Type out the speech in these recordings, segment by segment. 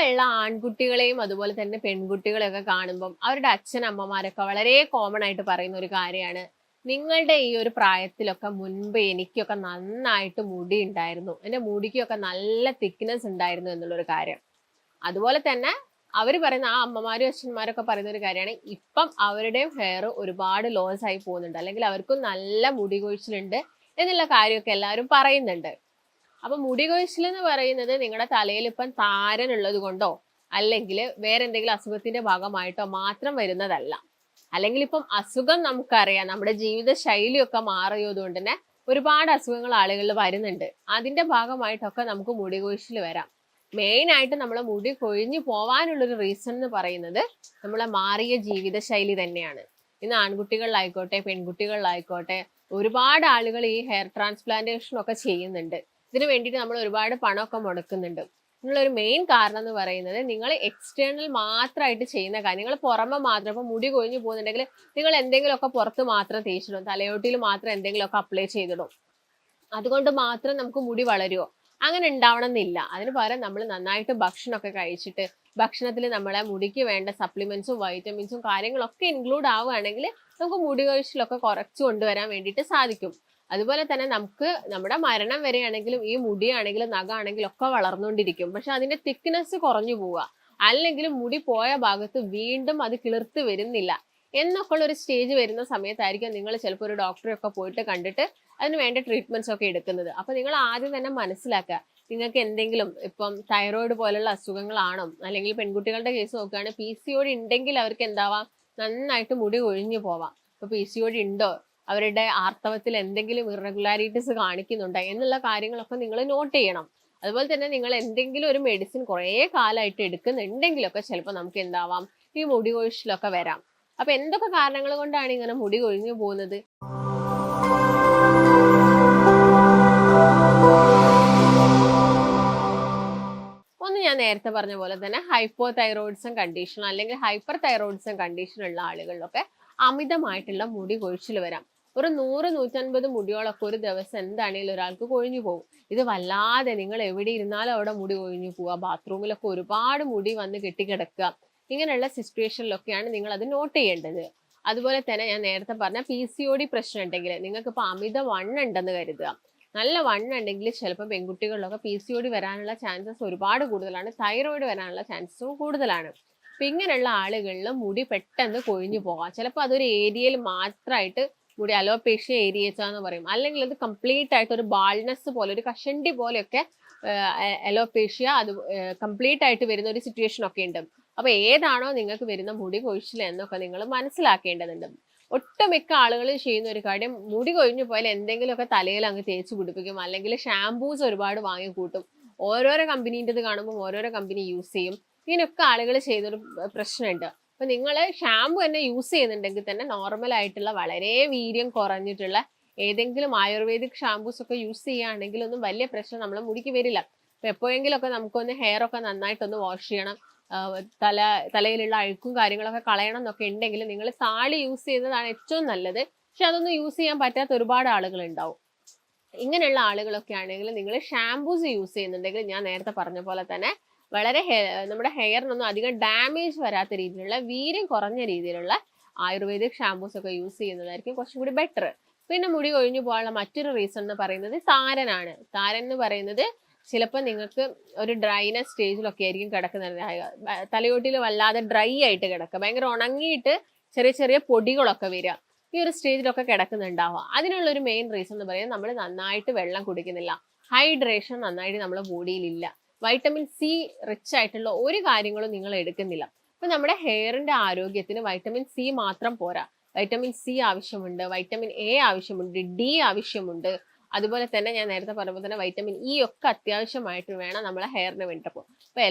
ഉള്ള ആൺകുട്ടികളെയും അതുപോലെ തന്നെ പെൺകുട്ടികളെയൊക്കെ കാണുമ്പം അവരുടെ അച്ഛനമ്മമാരൊക്കെ വളരെ കോമൺ ആയിട്ട് പറയുന്ന ഒരു കാര്യമാണ്, നിങ്ങളുടെ ഈ ഒരു പ്രായത്തിലൊക്കെ മുൻപ് എനിക്കൊക്കെ നന്നായിട്ട് മുടി ഉണ്ടായിരുന്നു, എൻ്റെ മുടിക്കൊക്കെ നല്ല തിക്നെസ് ഉണ്ടായിരുന്നു എന്നുള്ളൊരു കാര്യം. അതുപോലെ തന്നെ അവർ പറയുന്ന ആ അമ്മമാരും അച്ഛന്മാരൊക്കെ പറയുന്ന ഒരു കാര്യമാണ്, ഇപ്പം അവരുടെയും ഹെയർ ഒരുപാട് ലോസ് ആയി പോകുന്നുണ്ട്, അല്ലെങ്കിൽ അവർക്കും നല്ല മുടി കൊഴിച്ചിലുണ്ട് എന്നുള്ള കാര്യമൊക്കെ എല്ലാവരും പറയുന്നുണ്ട്. അപ്പൊ മുടി കൊഴിച്ചിൽ എന്ന് പറയുന്നത് നിങ്ങളുടെ തലയിൽ ഇപ്പം താരൻ ഉള്ളത് കൊണ്ടോ അല്ലെങ്കിൽ വേറെ എന്തെങ്കിലും അസുഖത്തിന്റെ ഭാഗമായിട്ടോ മാത്രം വരുന്നതല്ല. അല്ലെങ്കിൽ ഇപ്പം അസുഖം നമുക്കറിയാം, നമ്മുടെ ജീവിത ശൈലിയൊക്കെ മാറിയത് കൊണ്ട് തന്നെ ഒരുപാട് അസുഖങ്ങൾ ആളുകളിൽ വരുന്നുണ്ട്. അതിന്റെ ഭാഗമായിട്ടൊക്കെ നമുക്ക് മുടി കൊഴിച്ചിൽ വരാം. മെയിൻ ആയിട്ട് നമ്മളെ മുടി കൊഴിഞ്ഞു പോവാനുള്ളൊരു റീസൺ എന്ന് പറയുന്നത് നമ്മളെ മാറിയ ജീവിതശൈലി തന്നെയാണ്. ഇന്ന് ആൺകുട്ടികളിലായിക്കോട്ടെ പെൺകുട്ടികളിലായിക്കോട്ടെ ഒരുപാട് ആളുകൾ ഈ ഹെയർ ട്രാൻസ്പ്ലാന്റേഷൻ ഒക്കെ ചെയ്യുന്നുണ്ട്. ഇതിന് വേണ്ടിയിട്ട് നമ്മൾ ഒരുപാട് പണമൊക്കെ മുടക്കുന്നുണ്ട്. ഇതിനുള്ളൊരു മെയിൻ കാരണം എന്ന് പറയുന്നത് നിങ്ങൾ എക്സ്റ്റേണൽ മാത്രമായിട്ട് ചെയ്യുന്ന കാര്യം, നിങ്ങൾ പുറമെ മാത്രം, ഇപ്പം മുടി കൊഴിഞ്ഞു പോകുന്നുണ്ടെങ്കിൽ നിങ്ങൾ എന്തെങ്കിലുമൊക്കെ പുറത്ത് മാത്രം തേച്ചിടും, തലയോട്ടിയിൽ മാത്രം എന്തെങ്കിലുമൊക്കെ അപ്ലൈ ചെയ്തിടും. അതുകൊണ്ട് മാത്രം നമുക്ക് മുടി വളരുമോ? അങ്ങനെ ഉണ്ടാവണം എന്നില്ല. അതിന് പകരം നമ്മൾ നന്നായിട്ട് ഭക്ഷണമൊക്കെ കഴിച്ചിട്ട് ഭക്ഷണത്തിൽ നമ്മളെ മുടിക്ക് വേണ്ട സപ്ലിമെന്റ്സും വൈറ്റമിൻസും കാര്യങ്ങളൊക്കെ ഇൻക്ലൂഡ് ആവുകയാണെങ്കിൽ നമുക്ക് മുടി കൊഴിച്ചിലൊക്കെ കുറച്ച് കൊണ്ടുവരാൻ വേണ്ടിയിട്ട് സാധിക്കും. അതുപോലെ തന്നെ നമുക്ക് നമ്മുടെ മരണം വരെയാണെങ്കിലും ഈ മുടിയാണെങ്കിലും നഖമാണെങ്കിലും ഒക്കെ വളർന്നുകൊണ്ടിരിക്കും. പക്ഷെ അതിന്റെ തിക്നെസ് കുറഞ്ഞു പോവുക, അല്ലെങ്കിൽ മുടി പോയ ഭാഗത്ത് വീണ്ടും അത് കിളിർത്ത് വരുന്നില്ല എന്നൊക്കെ ഉള്ള ഒരു സ്റ്റേജ് വരുന്ന സമയത്തായിരിക്കും നിങ്ങൾ ചിലപ്പോൾ ഒരു ഡോക്ടറെ ഒക്കെ പോയിട്ട് കണ്ടിട്ട് അതിന് വേണ്ട ട്രീറ്റ്മെന്റ്സ് ഒക്കെ എടുക്കുന്നത്. അപ്പൊ നിങ്ങൾ ആദ്യം തന്നെ മനസ്സിലാക്കുക, നിങ്ങൾക്ക് എന്തെങ്കിലും ഇപ്പം തൈറോയിഡ് പോലുള്ള അസുഖങ്ങളാണോ, അല്ലെങ്കിൽ പെൺകുട്ടികളുടെ കേസ് നോക്കുകയാണെങ്കിൽ PCOD ഉണ്ടെങ്കിൽ അവർക്ക് എന്താവാം, നന്നായിട്ട് മുടി കൊഴിഞ്ഞു പോവാം. ഇപ്പൊ PCOD ഉണ്ടോ, അവരുടെ ആർത്തവത്തിൽ എന്തെങ്കിലും ഇറഗുലാരിറ്റീസ് കാണിക്കുന്നുണ്ടോ എന്നുള്ള കാര്യങ്ങളൊക്കെ നിങ്ങൾ നോട്ട് ചെയ്യണം. അതുപോലെ തന്നെ നിങ്ങൾ എന്തെങ്കിലും ഒരു മെഡിസിൻ കുറേ കാലമായിട്ട് എടുക്കുന്നുണ്ടെങ്കിലൊക്കെ ചിലപ്പോൾ നമുക്ക് എന്താവാം, ഈ മുടി കൊഴിച്ചിലൊക്കെ വരാം. അപ്പൊ എന്തൊക്കെ കാരണങ്ങൾ കൊണ്ടാണ് ഇങ്ങനെ മുടി കൊഴിഞ്ഞു പോകുന്നത്? ഒന്ന് ഞാൻ നേരത്തെ പറഞ്ഞ പോലെ തന്നെ ഹൈപ്പോ തൈറോയിഡ്സം കണ്ടീഷൻ അല്ലെങ്കിൽ ഹൈപ്പർ തൈറോയിഡ്സം കണ്ടീഷൻ ഉള്ള ആളുകളിലൊക്കെ അമിതമായിട്ടുള്ള മുടി കൊഴിച്ചിൽ വരാം. ഒരു 100-150 മുടിയോളൊക്കെ ഒരു ദിവസം എന്താണെങ്കിലും ഒരാൾക്ക് കൊഴിഞ്ഞു പോകും. ഇത് വല്ലാതെ, നിങ്ങൾ എവിടെ ഇരുന്നാലും അവിടെ മുടി കൊഴിഞ്ഞു പോവുക, ബാത്റൂമിലൊക്കെ ഒരുപാട് മുടി വന്ന് കെട്ടിക്കിടക്കുക, ഇങ്ങനെയുള്ള സിറ്റുവേഷനിലൊക്കെയാണ് നിങ്ങൾ അത് നോട്ട് ചെയ്യേണ്ടത്. അതുപോലെ തന്നെ ഞാൻ നേരത്തെ പറഞ്ഞ PCOD പ്രശ്നം ഉണ്ടെങ്കിൽ, നിങ്ങൾക്ക് ഇപ്പോൾ അമിത വണ്ണം ഉണ്ടെന്ന് കരുതുക, നല്ല വണ്ണം ഉണ്ടെങ്കിൽ ചിലപ്പോൾ പെൺകുട്ടികളിലൊക്കെ PCOD വരാനുള്ള ചാൻസസ് ഒരുപാട് കൂടുതലാണ്, തൈറോയിഡ് വരാനുള്ള ചാൻസസും കൂടുതലാണ്. അപ്പൊ ഇങ്ങനെയുള്ള ആളുകളിൽ മുടി പെട്ടെന്ന് കൊഴിഞ്ഞു പോകാം. ചിലപ്പോൾ അതൊരു ഏരിയയിൽ മാത്രമായിട്ട് മുടി അലോപേഷ്യ ഏരിയേച്ച എന്ന് പറയും, അല്ലെങ്കിൽ അത് കംപ്ലീറ്റ് ആയിട്ട് ഒരു ബാൾനെസ് പോലെ, ഒരു കഷണ്ടി പോലെയൊക്കെ അലോപേഷ്യ അത് കംപ്ലീറ്റ് ആയിട്ട് വരുന്ന ഒരു സിറ്റുവേഷൻ ഒക്കെ ഉണ്ട്. അപ്പൊ ഏതാണോ നിങ്ങൾക്ക് വരുന്ന മുടി കൊഴിച്ചിൽ എന്നൊക്കെ നിങ്ങൾ മനസ്സിലാക്കേണ്ടതുണ്ട്. ഒട്ടുമിക്ക ആളുകൾ ചെയ്യുന്ന ഒരു കാര്യം, മുടി കൊഴിഞ്ഞു പോയാൽ എന്തെങ്കിലുമൊക്കെ തലയിൽ അങ്ങ് തേച്ച് പിടിപ്പിക്കും, അല്ലെങ്കിൽ ഷാംപൂസ് ഒരുപാട് വാങ്ങിക്കൂട്ടും, ഓരോരോ കമ്പനീൻ്റെത് കാണുമ്പോൾ ഓരോരോ കമ്പനി യൂസ് ചെയ്യും. ഇങ്ങനെയൊക്കെ ആളുകൾ ചെയ്യുന്നൊരു പ്രശ്നമുണ്ട്. അപ്പൊ നിങ്ങൾ ഷാമ്പു തന്നെ യൂസ് ചെയ്യുന്നുണ്ടെങ്കിൽ തന്നെ നോർമൽ ആയിട്ടുള്ള വളരെ വീര്യം കുറഞ്ഞിട്ടുള്ള ഏതെങ്കിലും ആയുർവേദിക് ഷാംപൂസ് ഒക്കെ യൂസ് ചെയ്യുകയാണെങ്കിൽ ഒന്നും വലിയ പ്രശ്നം നമ്മളെ മുടിക്ക് വരില്ല. അപ്പൊ എപ്പോഴെങ്കിലുമൊക്കെ നമുക്കൊന്ന് ഹെയർ ഒക്കെ നന്നായിട്ടൊന്ന് വാഷ് ചെയ്യണം, തലയിലുള്ള അഴുക്കും കാര്യങ്ങളൊക്കെ കളയണം എന്നൊക്കെ ഉണ്ടെങ്കിൽ നിങ്ങൾ താളി യൂസ് ചെയ്യുന്നതാണ് ഏറ്റവും നല്ലത്. പക്ഷെ അതൊന്നും യൂസ് ചെയ്യാൻ പറ്റാത്ത ഒരുപാട് ആളുകൾ ഉണ്ടാവും. ഇങ്ങനെയുള്ള ആളുകളൊക്കെ ആണെങ്കിൽ നിങ്ങൾ ഷാംപൂസ് യൂസ് ചെയ്യുന്നുണ്ടെങ്കിൽ ഞാൻ നേരത്തെ പറഞ്ഞ പോലെ തന്നെ വളരെ നമ്മുടെ ഹെയറിനൊന്നും അധികം ഡാമേജ് വരാത്ത രീതിയിലുള്ള വീര്യം കുറഞ്ഞ രീതിയിലുള്ള ആയുർവേദിക് ഷാംപൂസ് ഒക്കെ യൂസ് ചെയ്യുന്നതായിരിക്കും കുറച്ചും കൂടി ബെറ്റർ. പിന്നെ മുടി കൊഴിഞ്ഞു പോകാനുള്ള മറ്റൊരു റീസൺ എന്ന് പറയുന്നത് താരനാണ്. താരൻ എന്ന് പറയുന്നത് ചിലപ്പോൾ നിങ്ങൾക്ക് ഒരു ഡ്രൈനെസ് സ്റ്റേജിലൊക്കെ ആയിരിക്കും കിടക്കുന്നത്, തലയോട്ടിൽ വല്ലാതെ ഡ്രൈ ആയിട്ട് കിടക്കുക, ഭയങ്കര ഉണങ്ങിയിട്ട് ചെറിയ ചെറിയ പൊടികളൊക്കെ വരിക, ഈ ഒരു സ്റ്റേജിലൊക്കെ കിടക്കുന്നുണ്ടാവുക. അതിനുള്ളൊരു മെയിൻ റീസൺ എന്ന് പറയുന്നത് നമ്മൾ നന്നായിട്ട് വെള്ളം കുടിക്കുന്നില്ല, ഹൈഡ്രേഷൻ നന്നായിട്ട് നമ്മുടെ ബോഡിയിലില്ല, വൈറ്റമിൻ C റിച്ച് ആയിട്ടുള്ള ഒരു കാര്യങ്ങളും നിങ്ങൾ എടുക്കുന്നില്ല. അപ്പൊ നമ്മുടെ ഹെയറിന്റെ ആരോഗ്യത്തിന് വൈറ്റമിൻ C മാത്രം പോരാ, വൈറ്റമിൻ C ആവശ്യമുണ്ട്, വൈറ്റമിൻ A ആവശ്യമുണ്ട്, D ആവശ്യമുണ്ട്. അതുപോലെ തന്നെ ഞാൻ നേരത്തെ പറയുമ്പോൾ തന്നെ വൈറ്റമിൻ E ഒക്കെ അത്യാവശ്യമായിട്ട് വേണം നമ്മളെ ഹെയറിന് വേണ്ടപ്പോൾ. അപ്പൊ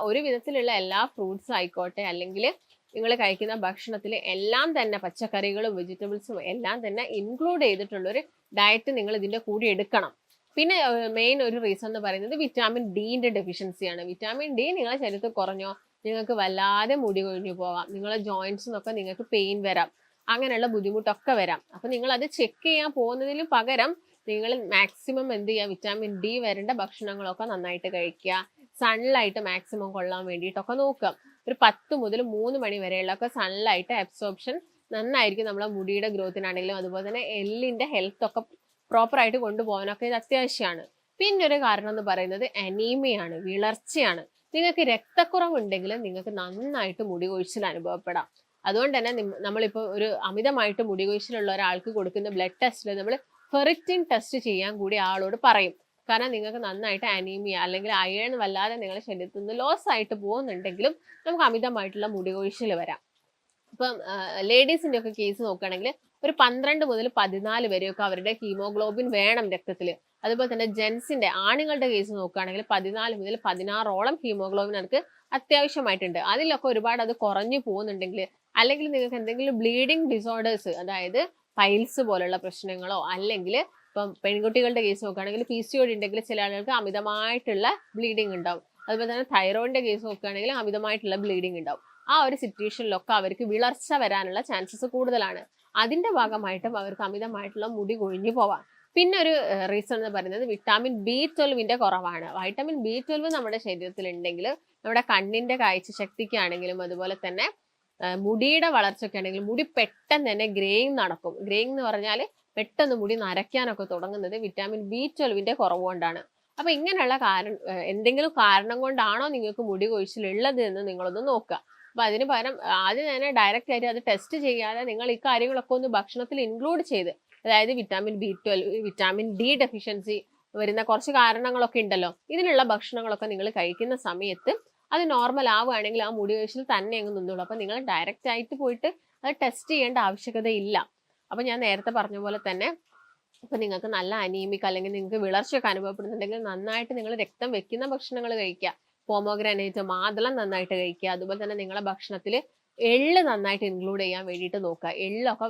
ഒരു വിധത്തിലുള്ള എല്ലാ ഫ്രൂട്ട്സും ആയിക്കോട്ടെ, അല്ലെങ്കിൽ നിങ്ങൾ കഴിക്കുന്ന ഭക്ഷണത്തിൽ എല്ലാം തന്നെ പച്ചക്കറികളും വെജിറ്റബിൾസും എല്ലാം തന്നെ ഇൻക്ലൂഡ് ചെയ്തിട്ടുള്ളൊരു ഡയറ്റ് നിങ്ങൾ ഇതിന്റെ കൂടി എടുക്കണം. പിന്നെ മെയിൻ ഒരു റീസൺ എന്ന് പറയുന്നത് വിറ്റാമിൻ ഡിന്റെ ഡെഫിഷ്യൻസിയാണ്. വിറ്റാമിൻ ഡി നിങ്ങളുടെ ശരീരത്തിൽ കുറഞ്ഞോ നിങ്ങൾക്ക് വല്ലാതെ മുടി കൊഴിഞ്ഞു പോകാം, നിങ്ങളെ ജോയിന്റ്സിനൊക്കെ നിങ്ങൾക്ക് പെയിൻ വരാം, അങ്ങനെയുള്ള ബുദ്ധിമുട്ടൊക്കെ വരാം. അപ്പൊ നിങ്ങൾ അത് ചെക്ക് ചെയ്യാൻ പോകുന്നതിലും പകരം നിങ്ങൾ മാക്സിമം എന്ത് ചെയ്യുക, വിറ്റാമിൻ ഡി വരേണ്ട ഭക്ഷണങ്ങളൊക്കെ നന്നായിട്ട് കഴിക്കുക, സൺലൈറ്റ് മാക്സിമം കൊള്ളാൻ വേണ്ടിയിട്ടൊക്കെ നോക്കുക. ഒരു 10 മുതൽ 3 മണി വരെയുള്ളൊക്കെ സൺലൈറ്റ് അബ്സോർപ്ഷൻ നന്നായിരിക്കും നമ്മളെ മുടിയുടെ ഗ്രോത്തിനാണെങ്കിലും അതുപോലെ തന്നെ എല്ലിന്റെ ഹെൽത്ത് ഒക്കെ പ്രോപ്പറായിട്ട് കൊണ്ടുപോകാനൊക്കെ ഇത് അത്യാവശ്യമാണ്. പിന്നെ ഒരു കാരണം എന്ന് പറയുന്നത് അനീമിയാണ്, വിളർച്ചയാണ്. നിങ്ങൾക്ക് രക്തക്കുറവുണ്ടെങ്കിൽ നിങ്ങൾക്ക് നന്നായിട്ട് മുടി കൊഴിച്ചിൽ അനുഭവപ്പെടാം. അതുകൊണ്ട് തന്നെ നമ്മളിപ്പോൾ ഒരു അമിതമായിട്ട് മുടി കൊഴിച്ചിലുള്ള ഒരാൾക്ക് കൊടുക്കുന്ന ബ്ലഡ് ടെസ്റ്റിൽ നമ്മൾ ഫെറിറ്റിൻ ടെസ്റ്റ് ചെയ്യാൻ കൂടി ആളോട് പറയും. കാരണം നിങ്ങൾക്ക് നന്നായിട്ട് അനീമിയ അല്ലെങ്കിൽ അയൺ വല്ലാതെ നിങ്ങളുടെ ശരീരത്തിൽ നിന്ന് ലോസ് ആയിട്ട് പോകുന്നുണ്ടെങ്കിലും നമുക്ക് അമിതമായിട്ടുള്ള മുടി കൊഴിച്ചിൽ വരാം. ഇപ്പം ലേഡീസിന്റെ ഒക്കെ കേസ് നോക്കുകയാണെങ്കിൽ ഒരു 12 മുതൽ 14 വരെയൊക്കെ അവരുടെ ഹീമോഗ്ലോബിൻ വേണം രക്തത്തിൽ. അതുപോലെ തന്നെ ജെൻസിന്റെ ആണുങ്ങളുടെ കേസ് നോക്കുകയാണെങ്കിൽ 14 മുതൽ 16ഓളം ഹീമോഗ്ലോബിൻ നമുക്ക് അത്യാവശ്യമായിട്ടുണ്ട്. അതിലൊക്കെ ഒരുപാട് അത് കുറഞ്ഞു പോകുന്നുണ്ടെങ്കിൽ അല്ലെങ്കിൽ നിങ്ങൾക്ക് എന്തെങ്കിലും ബ്ലീഡിങ് ഡിസോർഡേഴ്സ്, അതായത് പൈൽസ് പോലുള്ള പ്രശ്നങ്ങളോ അല്ലെങ്കിൽ ഇപ്പം പെൺകുട്ടികളുടെ കേസ് നോക്കുകയാണെങ്കിൽ PCOD ഉണ്ടെങ്കിൽ ചില ആളുകൾക്ക് അമിതമായിട്ടുള്ള ബ്ലീഡിങ് ഉണ്ടാവും. അതുപോലെ തന്നെ തൈറോയിഡിന്റെ കേസ് നോക്കുകയാണെങ്കിൽ അമിതമായിട്ടുള്ള ബ്ലീഡിങ് ഉണ്ടാവും. ആ ഒരു സിറ്റുവേഷനിലൊക്കെ അവർക്ക് വിളർച്ച വരാനുള്ള ചാൻസസ് കൂടുതലാണ്. അതിന്റെ ഭാഗമായിട്ടും അവർക്ക് അമിതമായിട്ടുള്ള മുടി കൊഴിഞ്ഞു പോവാം. പിന്നെ ഒരു റീസൺ എന്ന് പറയുന്നത് വിറ്റാമിൻ B12 കുറവാണ്. വൈറ്റമിൻ B12 നമ്മുടെ ശരീരത്തിൽ ഉണ്ടെങ്കിൽ നമ്മുടെ കണ്ണിന്റെ കാഴ്ച ശക്തിക്കാണെങ്കിലും അതുപോലെ തന്നെ മുടിയുടെ വളർച്ചയ്ക്ക് ആണെങ്കിലും മുടി പെട്ടെന്ന് തന്നെ ഗ്രേയിങ് നടക്കും. ഗ്രേയിങ് എന്ന് പറഞ്ഞാൽ പെട്ടെന്ന് മുടി നരയ്ക്കാനൊക്കെ തുടങ്ങുന്നത് വിറ്റാമിൻ B12 കുറവ് കൊണ്ടാണ്. അപ്പൊ ഇങ്ങനെയുള്ള എന്തെങ്കിലും കാരണം കൊണ്ടാണോ നിങ്ങൾക്ക് മുടി കൊഴിച്ചിലുള്ളത് എന്ന് നിങ്ങളൊന്ന് നോക്കുക. അപ്പൊ അതിന് പകരം ആദ്യം തന്നെ ഡയറക്റ്റ് ആയിട്ട് അത് ടെസ്റ്റ് ചെയ്യാതെ നിങ്ങൾ ഈ കാര്യങ്ങളൊക്കെ ഒന്ന് ഭക്ഷണത്തിൽ ഇൻക്ലൂഡ് ചെയ്ത്, അതായത് vitamin B12, vitamin D deficiency വരുന്ന കുറച്ച് കാരണങ്ങളൊക്കെ ഉണ്ടല്ലോ, ഇതിനുള്ള ഭക്ഷണങ്ങളൊക്കെ നിങ്ങൾ കഴിക്കുന്ന സമയത്ത് അത് നോർമൽ ആവുകയാണെങ്കിൽ ആ മുടി കൊഴിച്ചിൽ തന്നെ അങ്ങ് നിന്നോളൂ. അപ്പൊ നിങ്ങൾ ഡയറക്റ്റ് ആയിട്ട് പോയിട്ട് അത് ടെസ്റ്റ് ചെയ്യേണ്ട ആവശ്യകതയില്ല. അപ്പൊ ഞാൻ നേരത്തെ പറഞ്ഞ പോലെ തന്നെ ഇപ്പൊ നിങ്ങൾക്ക് നല്ല അനീമിക് അല്ലെങ്കിൽ നിങ്ങൾക്ക് വിളർച്ചയൊക്കെ അനുഭവപ്പെടുന്നുണ്ടെങ്കിൽ നന്നായിട്ട് നിങ്ങൾ രക്തം വെക്കുന്ന ഭക്ഷണങ്ങൾ കഴിക്കുക. പോമോഗ്രാനൈറ്റ്, മാതളം നന്നായിട്ട് കഴിക്കുക. അതുപോലെ തന്നെ നിങ്ങളെ ഭക്ഷണത്തിൽ എള്ള് നന്നായിട്ട് ഇൻക്ലൂഡ് ചെയ്യാൻ വേണ്ടിയിട്ട് നോക്കുക. എള്ളൊക്കെ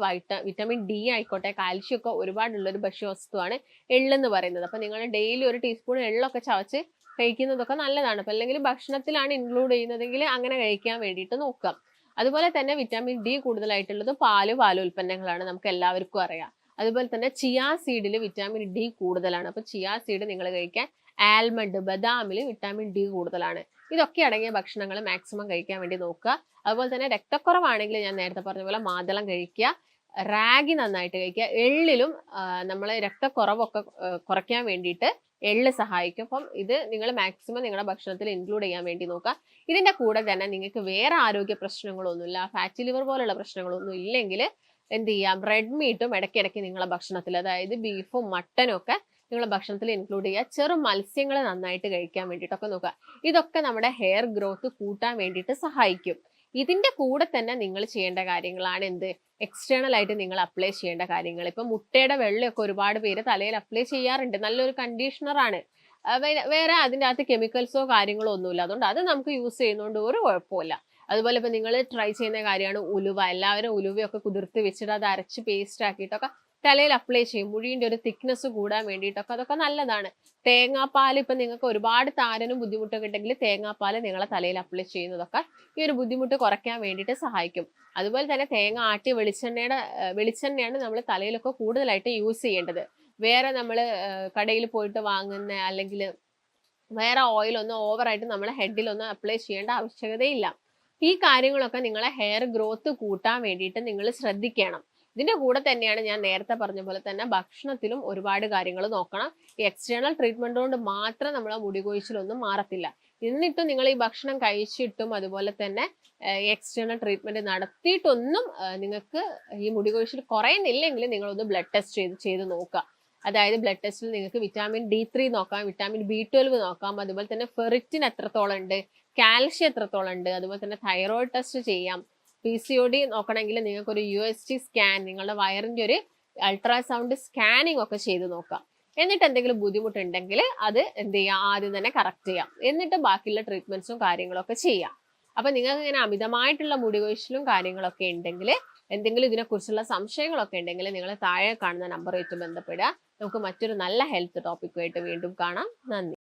വിറ്റാമിൻ D ആയിക്കോട്ടെ, കാൽഷ്യം ഒക്കെ ഒരുപാടുള്ളൊരു ഭക്ഷ്യവസ്തുവാണ് എള്ളെന്ന് പറയുന്നത്. അപ്പൊ നിങ്ങൾ ഡെയിലി ഒരു ടീസ്പൂൺ എള്ളൊക്കെ ചവച്ച് കഴിക്കുന്നതൊക്കെ നല്ലതാണ്. അപ്പൊ അല്ലെങ്കിൽ ഭക്ഷണത്തിലാണ് ഇൻക്ലൂഡ് ചെയ്യുന്നതെങ്കിൽ അങ്ങനെ കഴിക്കാൻ വേണ്ടിയിട്ട് നോക്കുക. അതുപോലെ തന്നെ വിറ്റാമിൻ D കൂടുതലായിട്ടുള്ളത് പാലുൽപ്പന്നങ്ങളാണ്, നമുക്ക് എല്ലാവർക്കും അറിയാം. അതുപോലെ തന്നെ ചിയാ സീഡിൽ വിറ്റാമിൻ D കൂടുതലാണ്. അപ്പൊ ചിയാ സീഡ് നിങ്ങൾ കഴിക്കാൻ. ആൽമണ്ട്, ബദാമിൽ വിറ്റാമിൻ D കൂടുതലാണ്. ഇതൊക്കെ അടങ്ങിയ ഭക്ഷണങ്ങൾ മാക്സിമം കഴിക്കാൻ വേണ്ടി നോക്കുക. അതുപോലെ തന്നെ രക്തക്കുറവാണെങ്കിൽ ഞാൻ നേരത്തെ പറഞ്ഞ പോലെ മാതളം കഴിക്കുക, റാഗി നന്നായിട്ട് കഴിക്കുക. എള്ളിലും നമ്മളെ രക്തക്കുറവൊക്കെ കുറയ്ക്കാൻ വേണ്ടിയിട്ട് എള്ള് സഹായിക്കും. അപ്പം ഇത് നിങ്ങൾ മാക്സിമം നിങ്ങളുടെ ഭക്ഷണത്തിൽ ഇൻക്ലൂഡ് ചെയ്യാൻ വേണ്ടി നോക്കുക. ഇതിന്റെ കൂടെ തന്നെ നിങ്ങൾക്ക് വേറെ ആരോഗ്യ പ്രശ്നങ്ങളൊന്നുമില്ല, ഫാറ്റി ലിവർ പോലുള്ള പ്രശ്നങ്ങളൊന്നും ഇല്ലെങ്കിൽ എന്ത് ചെയ്യാം, റെഡ് മീറ്റും ഇടയ്ക്കിടയ്ക്ക് നിങ്ങളുടെ ഭക്ഷണത്തിൽ, അതായത് ബീഫും മട്ടനും ഒക്കെ നിങ്ങളുടെ ഭക്ഷണത്തിൽ ഇൻക്ലൂഡ് ചെയ്യുക. ചെറു മത്സ്യങ്ങൾ നന്നായിട്ട് കഴിക്കാൻ വേണ്ടിയിട്ടൊക്കെ നോക്കുക. ഇതൊക്കെ നമ്മുടെ ഹെയർ ഗ്രോത്ത് കൂട്ടാൻ വേണ്ടിയിട്ട് സഹായിക്കും. ഇതിന്റെ കൂടെ തന്നെ നിങ്ങൾ ചെയ്യേണ്ട കാര്യങ്ങളാണ് എന്ത്, എക്സ്റ്റേണൽ ആയിട്ട് നിങ്ങൾ അപ്ലൈ ചെയ്യേണ്ട കാര്യങ്ങൾ. ഇപ്പൊ മുട്ടയുടെ വെള്ളയൊക്കെ ഒരുപാട് പേര് തലയിൽ അപ്ലൈ ചെയ്യാറുണ്ട്. നല്ലൊരു കണ്ടീഷണറാണ്. വേറെ അതിൻ്റെ അകത്ത് കെമിക്കൽസോ കാര്യങ്ങളോ ഒന്നുമില്ല. അതുകൊണ്ട് അത് നമുക്ക് യൂസ് ചെയ്യുന്നതുകൊണ്ട് ഒരു കുഴപ്പമില്ല. അതുപോലെ ഇപ്പൊ നിങ്ങൾ ട്രൈ ചെയ്യുന്ന കാര്യമാണ് ഉലുവ. എല്ലാവരും ഉലുവയൊക്കെ കുതിർത്ത് വെച്ചിട്ട് അത് അരച്ച് പേസ്റ്റ് ആക്കിയിട്ടൊക്കെ തലയിൽ അപ്ലൈ ചെയ്യും. മുടിയുടെ ഒരു തിക്നെസ് കൂടാൻ വേണ്ടിയിട്ടൊക്കെ അതൊക്കെ നല്ലതാണ്. തേങ്ങാപ്പാൽ ഇപ്പൊ നിങ്ങൾക്ക് ഒരുപാട് താരനും ബുദ്ധിമുട്ടൊക്കെ ഉണ്ടെങ്കിൽ തേങ്ങാപ്പാൽ നിങ്ങളെ തലയിൽ അപ്ലൈ ചെയ്യുന്നതൊക്കെ ഈ ഒരു ബുദ്ധിമുട്ട് കുറയ്ക്കാൻ വേണ്ടിയിട്ട് സഹായിക്കും. അതുപോലെ തന്നെ തേങ്ങ ആട്ടിയ വെളിച്ചെണ്ണയാണ് നമ്മൾ തലയിലൊക്കെ കൂടുതലായിട്ട് യൂസ് ചെയ്യേണ്ടത്. വേറെ നമ്മൾ കടയിൽ പോയിട്ട് വാങ്ങുന്ന അല്ലെങ്കിൽ വേറെ ഓയിലൊന്നും ഓവറായിട്ട് നമ്മളെ ഹെഡിലൊന്നും അപ്ലൈ ചെയ്യേണ്ട ആവശ്യകതയില്ല. ഈ കാര്യങ്ങളൊക്കെ നിങ്ങളെ ഹെയർ ഗ്രോത്ത് കൂട്ടാൻ വേണ്ടിയിട്ട് നിങ്ങൾ ശ്രദ്ധിക്കണം. ഇതിന്റെ കൂടെ തന്നെയാണ് ഞാൻ നേരത്തെ പറഞ്ഞ പോലെ തന്നെ ഭക്ഷണത്തിലും ഒരുപാട് കാര്യങ്ങൾ നോക്കണം. ഈ എക്സ്റ്റേണൽ ട്രീറ്റ്മെന്റ് കൊണ്ട് മാത്രം നമ്മളെ മുടി കൊഴിച്ചിലൊന്നും മാറത്തില്ല. എന്നിട്ടും നിങ്ങൾ ഈ ഭക്ഷണം കഴിച്ചിട്ടും അതുപോലെ തന്നെ എക്സ്റ്റേണൽ ട്രീറ്റ്മെന്റ് നടത്തിയിട്ടൊന്നും നിങ്ങൾക്ക് ഈ മുടി കൊഴിച്ചിൽ കുറയുന്നില്ലെങ്കിൽ നിങ്ങളൊന്ന് ബ്ലഡ് ടെസ്റ്റ് ചെയ്ത് നോക്കുക. അതായത് ബ്ലഡ് ടെസ്റ്റിൽ നിങ്ങൾക്ക് വിറ്റാമിൻ D3 നോക്കാം, വിറ്റാമിൻ B12 നോക്കാം, അതുപോലെ തന്നെ ഫെറിറ്റിൻ എത്രത്തോളം ഉണ്ട്, കാൽഷ്യം എത്രത്തോളം ഉണ്ട്, അതുപോലെ തന്നെ തൈറോയ്ഡ് ടെസ്റ്റ് ചെയ്യാം. PCOD നോക്കണമെങ്കിൽ നിങ്ങൾക്ക് ഒരു USG സ്കാൻ, നിങ്ങളുടെ വയറിന്റെ ഒരു അൾട്രാസൗണ്ട് സ്കാനിങ് ഒക്കെ ചെയ്ത് നോക്കാം. എന്നിട്ട് എന്തെങ്കിലും ബുദ്ധിമുട്ടുണ്ടെങ്കിൽ അത് എന്ത് ചെയ്യാം, ആദ്യം തന്നെ കറക്റ്റ് ചെയ്യാം. എന്നിട്ട് ബാക്കിയുള്ള ട്രീറ്റ്മെന്റ്സും കാര്യങ്ങളൊക്കെ ചെയ്യാം. അപ്പൊ നിങ്ങൾക്ക് ഇങ്ങനെ അമിതമായിട്ടുള്ള മുടി കൊഴിച്ചിലും കാര്യങ്ങളൊക്കെ ഉണ്ടെങ്കിൽ, എന്തെങ്കിലും ഇതിനെക്കുറിച്ചുള്ള സംശയങ്ങളൊക്കെ ഉണ്ടെങ്കിൽ നിങ്ങൾ താഴെ കാണുന്ന നമ്പറുമായിട്ട് ബന്ധപ്പെടുക. നമുക്ക് മറ്റൊരു നല്ല ഹെൽത്ത് ടോപ്പിക്കുമായിട്ട് വീണ്ടും കാണാം. നന്ദി.